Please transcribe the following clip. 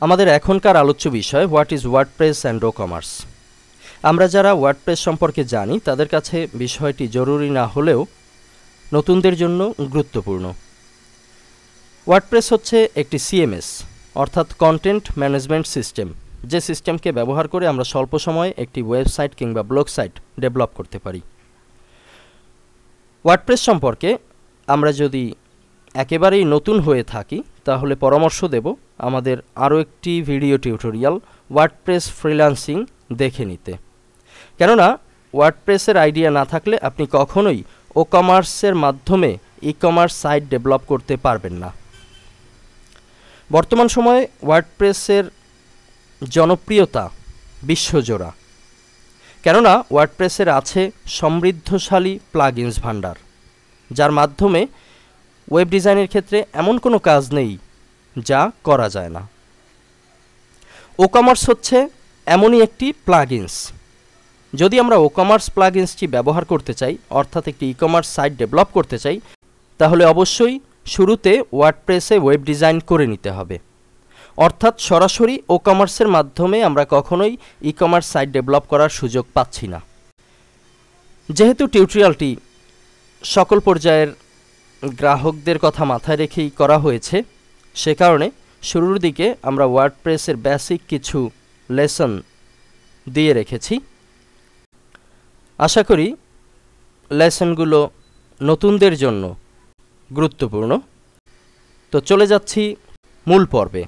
আমাদের এখনকার আলোচ্য বিষয় what is WordPress and WooCommerce. আমরা যারা ওয়ার্ডপ্রেস সম্পর্কে জানি তাদের কাছে বিষয়টি জরুরি না হলেও নতুনদের জন্য গুরুত্বপূর্ণ। ওয়ার্ডপ্রেস হচ্ছে একটি সিএমএস অর্থাৎ কন্টেন্ট ম্যানেজমেন্ট সিস্টেম, যে সিস্টেমকে ব্যবহার করে আমরা স্বল্প সময়ে একটি ওয়েবসাইট কিংবা ব্লগ সাইট ডেভেলপ করতে পারি। ওয়ার্ডপ্রেস সম্পর্কে আমরা যদি একেবারেই নতুন হয়ে থাকি তাহলে পরামর্শ দেব আমাদের আরও একটি ভিডিও টিউটোরিয়াল ওয়ার্ডপ্রেস ফ্রিল্যান্সিং দেখে নিতে, কেননা ওয়ার্ডপ্রেসের আইডিয়া না থাকলে আপনি কখনোই ও কমার্সের মাধ্যমে ই কমার্স সাইট ডেভেলপ করতে পারবেন না। বর্তমান সময়ে ওয়ার্ডপ্রেসের জনপ্রিয়তা বিশ্বজোড়া, কেননা ওয়ার্ডপ্রেসের আছে সমৃদ্ধশালী প্লাগইনস ভাণ্ডার, যার মাধ্যমে ওয়েব ডিজাইনের ক্ষেত্রে এমন কোনো কাজ নেই যা করা যায় না। ও কমার্স হচ্ছে এমনই একটি প্লাগইনস। যদি আমরা ও কমার্স প্লাগইনসটি ব্যবহার করতে চাই, অর্থাৎ একটি ই কমার্স সাইট ডেভেলপ করতে চাই, তাহলে অবশ্যই শুরুতে ওয়ার্ডপ্রেসে ওয়েব ডিজাইন করে নিতে হবে। অর্থাৎ সরাসরি ও কমার্সের মাধ্যমে আমরা কখনোই ই কমার্স সাইট ডেভেলপ করার সুযোগ পাচ্ছি না। যেহেতু টিউটোরিয়ালটি সকল পর্যায়ের গ্রাহকদের কথা মাথায় রেখেই করা হয়েছে, সে কারণে শুরুর দিকে আমরা ওয়ার্ডপ্রেসের বেসিক কিছু লেসন দিয়ে রেখেছি। আশা করি লেসনগুলো নতুনদের জন্য গুরুত্বপূর্ণ। তো চলে যাচ্ছি মূল পর্বে।